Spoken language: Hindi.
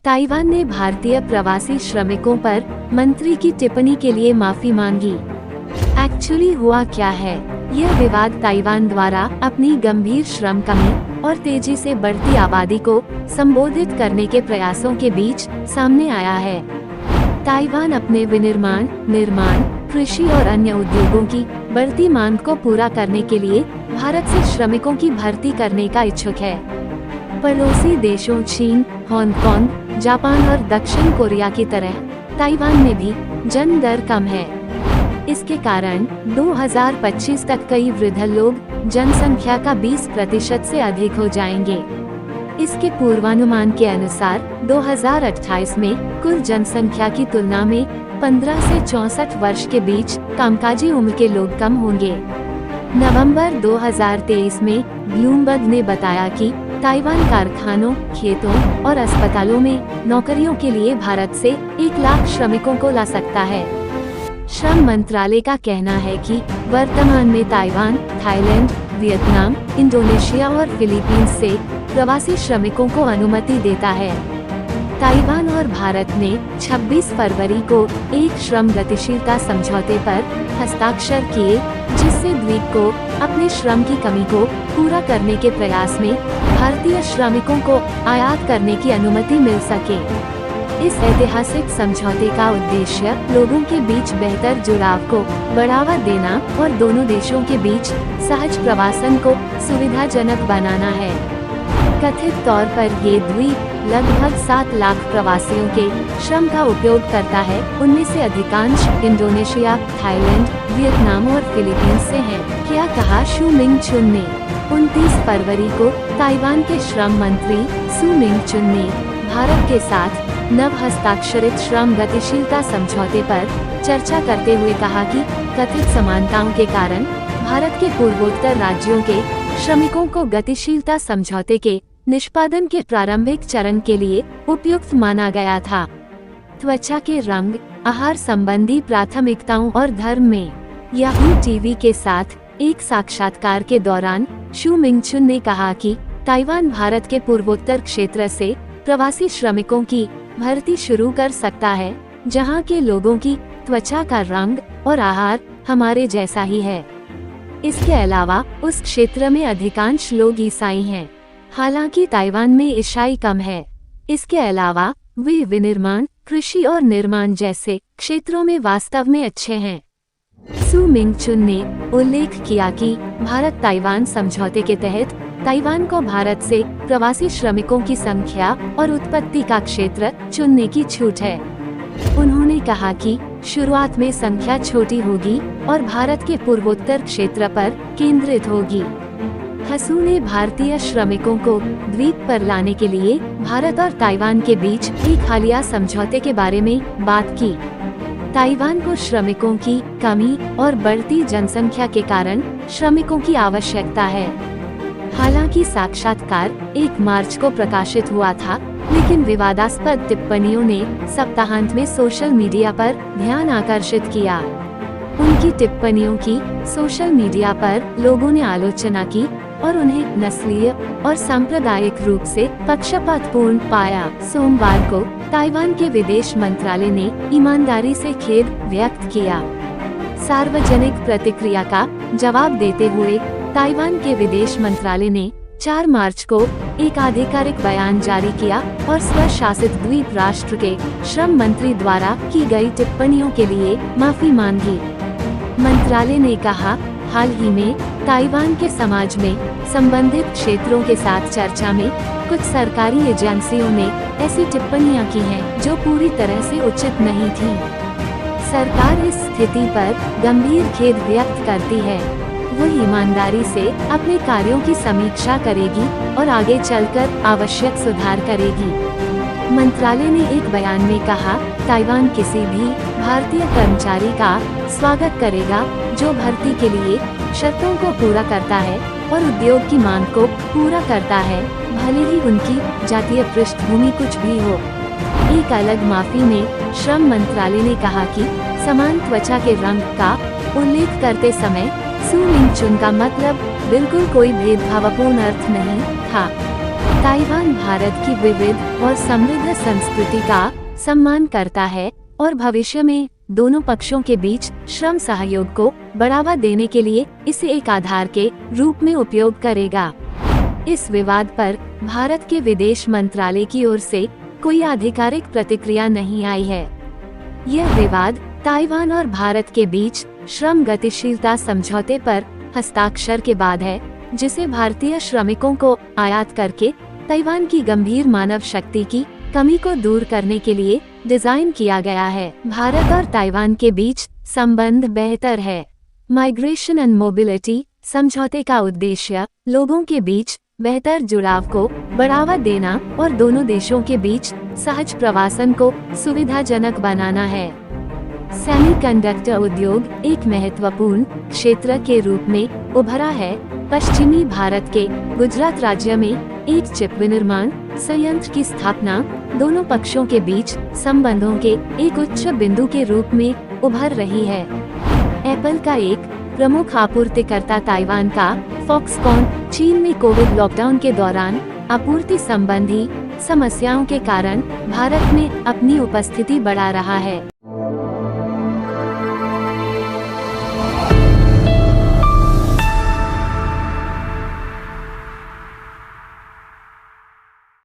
ताइवान ने भारतीय प्रवासी श्रमिकों पर मंत्री की टिप्पणी के लिए माफी मांगी। एक्चुअली हुआ क्या है? यह विवाद ताइवान द्वारा अपनी गंभीर श्रम कमी और तेजी से बढ़ती आबादी को संबोधित करने के प्रयासों के बीच सामने आया है। ताइवान अपने विनिर्माण, निर्माण, कृषि और अन्य उद्योगों की बढ़ती मांग को पूरा करने के लिए भारत से श्रमिकों की भर्ती करने का इच्छुक है। पड़ोसी देशों चीन, हांगकांग, जापान और दक्षिण कोरिया की तरह ताइवान में भी जन्म दर कम है। इसके कारण 2025 तक कई वृद्ध लोग जनसंख्या का 20% से अधिक हो जाएंगे। इसके पूर्वानुमान के अनुसार 2028 में कुल जनसंख्या की तुलना में 15 से 64 वर्ष के बीच कामकाजी उम्र के लोग कम होंगे। नवंबर 2023 में ब्लूमबर्ग ने बताया कि ताइवान कारखानों, खेतों और अस्पतालों में नौकरियों के लिए भारत से 1 लाख श्रमिकों को ला सकता है। श्रम मंत्रालय का कहना है कि वर्तमान में ताइवान, थाईलैंड, वियतनाम, इंडोनेशिया और फिलीपींस से प्रवासी श्रमिकों को अनुमति देता है। ताइवान और भारत ने 26 फरवरी को एक श्रम गतिशीलता समझौते पर हस्ताक्षर किए, जिससे द्वीप को अपने श्रम की कमी को पूरा करने के प्रयास में भारतीय श्रमिकों को आयात करने की अनुमति मिल सके। इस ऐतिहासिक समझौते का उद्देश्य लोगों के बीच बेहतर जुड़ाव को बढ़ावा देना और दोनों देशों के बीच सहज प्रवासन को सुविधाजनक बनाना है। कथित तौर पर ये द्वीप लगभग 7 लाख प्रवासियों के श्रम का उपयोग करता है। उनमें से अधिकांश इंडोनेशिया, थाईलैंड, वियतनाम और फिलीपींस से हैं। क्या कहा शू मिंग चुन ने? 29 फरवरी को ताइवान के श्रम मंत्री सू मिंग चुन ने भारत के साथ नव हस्ताक्षरित श्रम गतिशीलता समझौते पर चर्चा करते हुए कहा कि कथित समानताओं के कारण भारत के पूर्वोत्तर राज्यों के श्रमिकों को गतिशीलता समझौते के निष्पादन के प्रारंभिक चरण के लिए उपयुक्त माना गया था। त्वचा के रंग, आहार संबंधी प्राथमिकताओं और धर्म में याहू टीवी के साथ एक साक्षात्कार के दौरान शू मिंगचुन ने कहा कि ताइवान भारत के पूर्वोत्तर क्षेत्र से प्रवासी श्रमिकों की भर्ती शुरू कर सकता है, जहां के लोगों की त्वचा का रंग और आहार हमारे जैसा ही है। इसके अलावा उस क्षेत्र में अधिकांश लोग ईसाई हैं, हालांकि ताइवान में ईसाई कम है। इसके अलावा वे विनिर्माण, कृषि और निर्माण जैसे क्षेत्रों में वास्तव में अच्छे हैं। सू मिंगचुन ने उल्लेख किया कि भारत ताइवान समझौते के तहत ताइवान को भारत से प्रवासी श्रमिकों की संख्या और उत्पत्ति का क्षेत्र चुनने की छूट है। उन्होंने कहा कि शुरुआत में संख्या छोटी होगी और भारत के पूर्वोत्तर क्षेत्र पर केंद्रित होगी। हसू ने भारतीय श्रमिकों को द्वीप पर लाने के लिए भारत और ताइवान के बीच एक हालिया समझौते के बारे में बात की। ताइवान को श्रमिकों की कमी और बढ़ती जनसंख्या के कारण श्रमिकों की आवश्यकता है। हालांकि साक्षात्कार 1 मार्च को प्रकाशित हुआ था, लेकिन विवादास्पद टिप्पणियों ने सप्ताहांत में सोशल मीडिया पर ध्यान आकर्षित किया। उनकी टिप्पणियों की सोशल मीडिया पर लोगों ने आलोचना की और उन्हें नस्लीय और सांप्रदायिक रूप से पक्षपातपूर्ण पाया। सोमवार को ताइवान के विदेश मंत्रालय ने ईमानदारी से खेद व्यक्त किया। सार्वजनिक प्रतिक्रिया का जवाब देते हुए ताइवान के विदेश मंत्रालय ने 4 मार्च को एक आधिकारिक बयान जारी किया और स्वशासित द्वीप राष्ट्र के श्रम मंत्री द्वारा की गई टिप्पणियों के लिए माफी मांगी। मंत्रालय ने कहा, हाल ही में ताइवान के समाज में संबंधित क्षेत्रों के साथ चर्चा में कुछ सरकारी एजेंसियों ने ऐसी टिप्पणियां की हैं जो पूरी तरह से उचित नहीं थी। सरकार इस स्थिति पर गंभीर खेद व्यक्त करती है। वो ईमानदारी से अपने कार्यों की समीक्षा करेगी और आगे चलकर आवश्यक सुधार करेगी। मंत्रालय ने एक बयान में कहा, ताइवान किसी भी भारतीय कर्मचारी का स्वागत करेगा जो भर्ती के लिए शर्तों को पूरा करता है और उद्योग की मांग को पूरा करता है, भले ही उनकी जातीय पृष्ठभूमि कुछ भी हो। एक अलग माफी में श्रम मंत्रालय ने कहा कि समान त्वचा के रंग का उल्लेख करते समय सू मिंगचुन का मतलब बिल्कुल कोई भेदभावपूर्ण अर्थ नहीं था। ताइवान भारत की विविध और समृद्ध संस्कृति का सम्मान करता है और भविष्य में दोनों पक्षों के बीच श्रम सहयोग को बढ़ावा देने के लिए इसे एक आधार के रूप में उपयोग करेगा। इस विवाद पर भारत के विदेश मंत्रालय की ओर से कोई आधिकारिक प्रतिक्रिया नहीं आई है। यह विवाद ताइवान और भारत के बीच श्रम गतिशीलता समझौते पर हस्ताक्षर के बाद है, जिसे भारतीय श्रमिकों को आयात करके ताइवान की गंभीर मानव शक्ति की कमी को दूर करने के लिए डिजाइन किया गया है। भारत और ताइवान के बीच संबंध बेहतर है। माइग्रेशन एंड मोबिलिटी समझौते का उद्देश्य लोगों के बीच बेहतर जुड़ाव को बढ़ावा देना और दोनों देशों के बीच सहज प्रवासन को सुविधाजनक बनाना है। सेमीकंडक्टर उद्योग एक महत्वपूर्ण क्षेत्र के रूप में उभरा है। पश्चिमी भारत के गुजरात राज्य में एक चिप विनिर्माण संयंत्र की स्थापना दोनों पक्षों के बीच संबंधों के एक उच्च बिंदु के रूप में उभर रही है। एप्पल का एक प्रमुख आपूर्तिकर्ता ताइवान का फॉक्सकॉन चीन में कोविड लॉकडाउन के दौरान आपूर्ति संबंधी समस्याओं के कारण भारत में अपनी उपस्थिति बढ़ा रहा है।